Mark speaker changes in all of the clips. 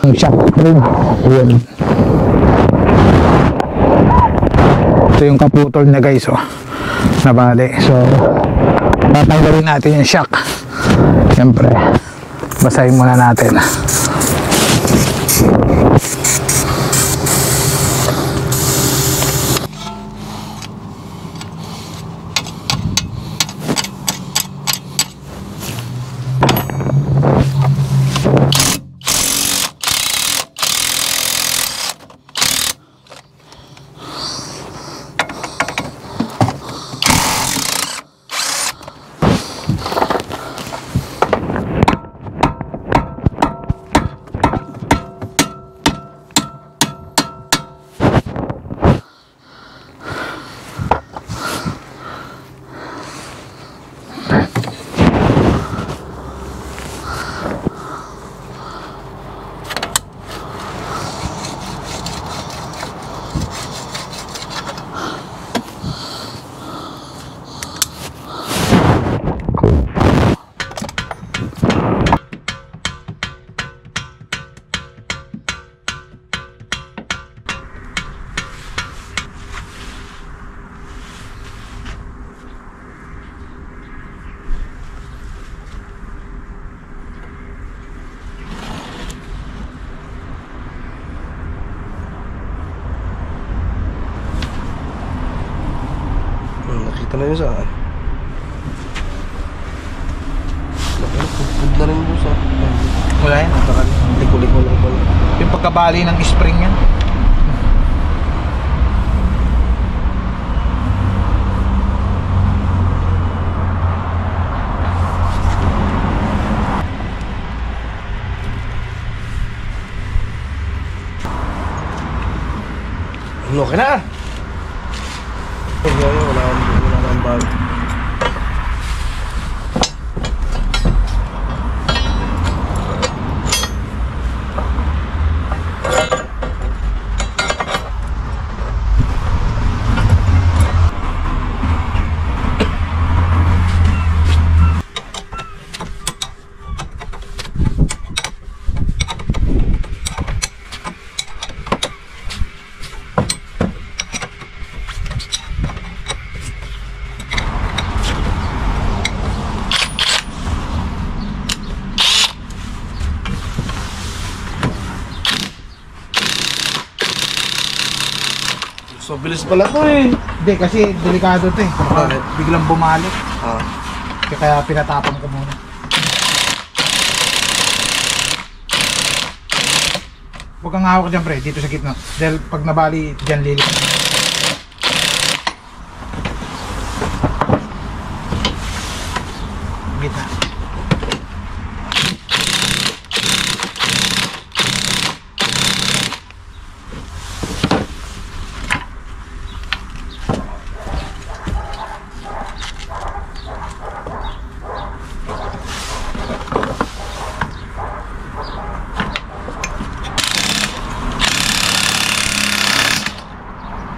Speaker 1: ang shock spring. Ayan. Ito yung kaputol na guys, oh, nabali. So tatanggalin natin yung shock. Siyempre basahin muna natin.
Speaker 2: Nakita na yun saan? Nakapagpud na rin mo sa...
Speaker 1: Wala yan,
Speaker 2: liko-liko lang pala.
Speaker 1: yung pagkabali ng spring yan.
Speaker 2: Okay na! Wala nang bag. So, bilis pala to eh.
Speaker 1: Hindi, kasi delikado to eh.
Speaker 2: Bakit?
Speaker 1: Biglang bumalik.
Speaker 2: Ah.
Speaker 1: Kaya pinatapon ko muna. Huwag kang hawak dyan pre, dito sa gitna. Dahil pag nabali, dyan lilipat. Gitna.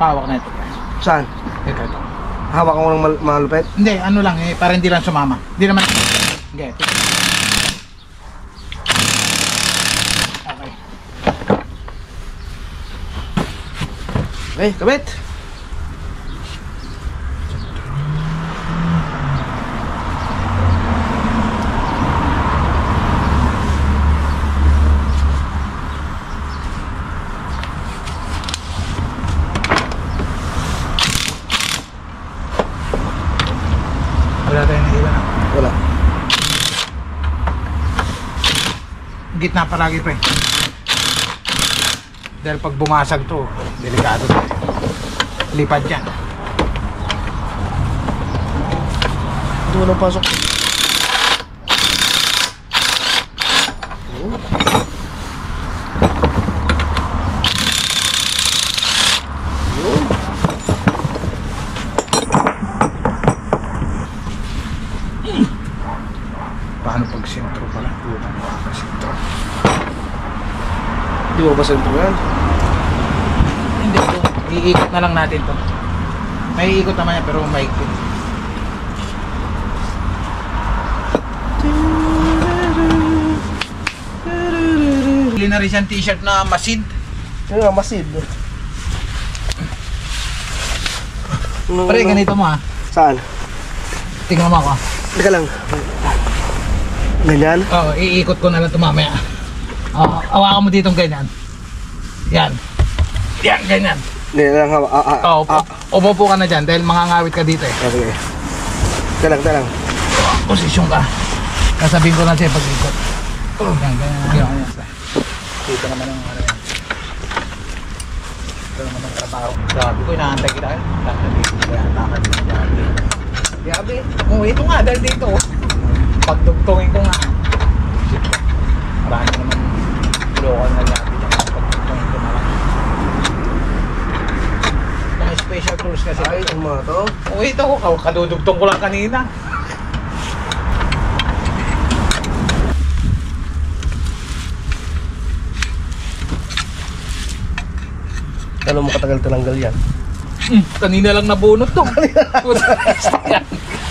Speaker 1: Pawak na ito.
Speaker 2: Saan?
Speaker 1: Ito.
Speaker 2: Hawak ko ng malupit?
Speaker 1: Hindi, ano lang eh, para hindi lang sumama. Hindi naman. Hindi. Okay.
Speaker 2: Okay, kabit!
Speaker 1: Wala tayong naiwan na.
Speaker 2: Wala.
Speaker 1: Gitna palagi pa eh. Dahil pag bumasag to, delikado to. Lipad yan.
Speaker 2: Hindi mo nang pasok.
Speaker 1: Paano pag sentro pala? Sentro.
Speaker 2: Di mo ba sentro yan?
Speaker 1: Hindi to. Iikot na lang natin to. May ikot naman yan pero maikot. bumili na rin siyang t-shirt na masid.
Speaker 2: Yung nga, masid.
Speaker 1: Pre, ganito mo
Speaker 2: Saan?
Speaker 1: Tingnan mo ako.
Speaker 2: Teka lang. Ganyan?
Speaker 1: Oo, iikot ko na lang ito mamaya. Hawakan mo ditong ganyan. Yan. Yan, ganyan.
Speaker 2: Ganyan lang hawa.
Speaker 1: Umupo ka na dyan dahil mangangawit ka dito eh.
Speaker 2: Okay. Teka lang.
Speaker 1: Posisyon ka. Kasabihin ko lang sa'yo pag-ikot. Yan, ganyan. Dito naman ang ano yan. Ito naman ang trabaho. Sabi ko, inaantay kita. Lakad dito. Lakad dito. Yabi. Oh, ito nga, dahil dito. Pagtugtungin ko nga. Marami naman local na yabi. Pagtugtungin ko na lang. Mga special tours kasi.
Speaker 2: Ay, itong mga to.
Speaker 1: Oh, ito. Kadudugtong ko lang kanina.
Speaker 2: Kalo mo katagal tinanggal yan?
Speaker 1: Kanina lang nabunot to.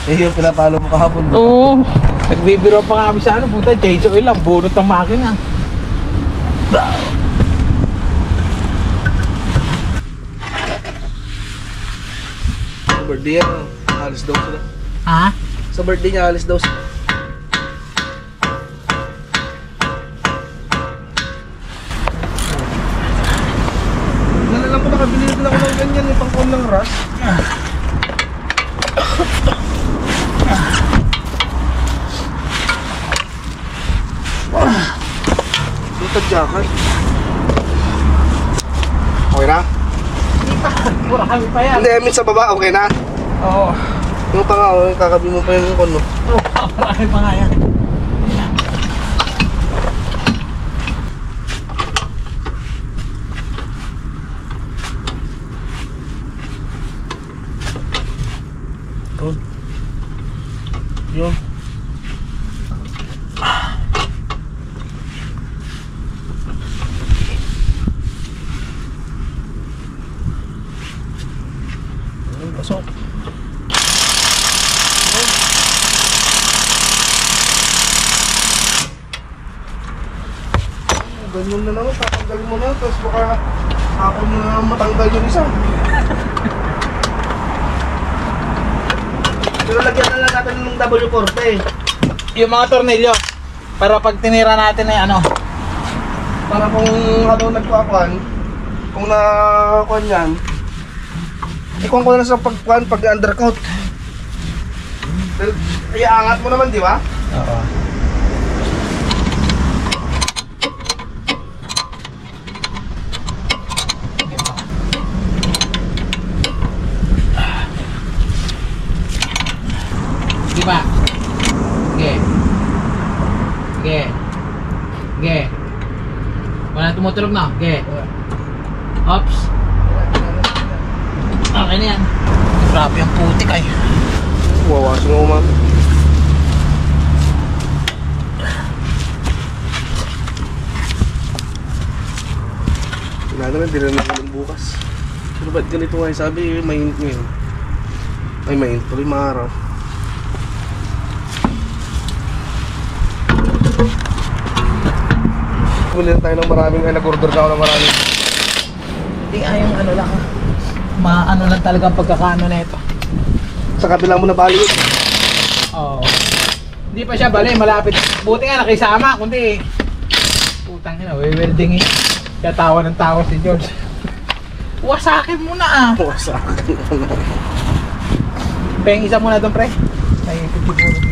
Speaker 2: Eh, yung pinapalo mo kahapon.
Speaker 1: Oo. Nagbibiro pa kami sa ano. Puta, change oil lang. Bunot ang makina.
Speaker 2: Sa birthday niya, alis daw sila.
Speaker 1: Ha?
Speaker 2: Sa birthday niya, alis daw sila. Nalalang ko nakabili din ako ng ganyan, yung pangkon ng ras. Dito jacket. Okay na?
Speaker 1: Marami pa yan.
Speaker 2: Hindi, I mean sa baba, okay na?
Speaker 1: Oo.
Speaker 2: Yung pa nga, kakabi mo pa yung kono.
Speaker 1: Marami pa nga yan.
Speaker 2: Yun. Pasok. Ganyan na naman, tatanggal mo na, tapos baka hapon mo na matanggal yung isa. Pero lagyan na lang natin ng W40.
Speaker 1: Yung mga tornilyo. Para pag tinira natin ay ano.
Speaker 2: Para kung ano nagkukuhan, kung nakakuhan yan, ikuhan ko na sa pagkuhan pag undercoat. Dahil iaangat mo naman, di ba?
Speaker 1: Oo. Di ba? Sige. Sige. Sige. Wala tumutulog na. Sige. Ops. Okay na yan. Grabe ang putik ay.
Speaker 2: Wawasin mo man. Wala naman, hindi na naman bukas. Pero ba't ganito nga yung sabi, mainit ngayon. Ay, mainit tuloy mga araw. Buli na tayo ng maraming, ay nag-order na ako ng maraming.
Speaker 1: Hindi yung ano lang. Maano lang talaga ang pagkakaano na ito.
Speaker 2: Sa kabila mo na bali yun.
Speaker 1: Oo. Hindi pa siya bali, malapit. Buti nga nakisama, kundi putang ina, welding eh. Kaya tawa ng tawa si George. Wasakin mo na ah.
Speaker 2: Sa akin.
Speaker 1: Peng isa muna doon pre. Ay, 54.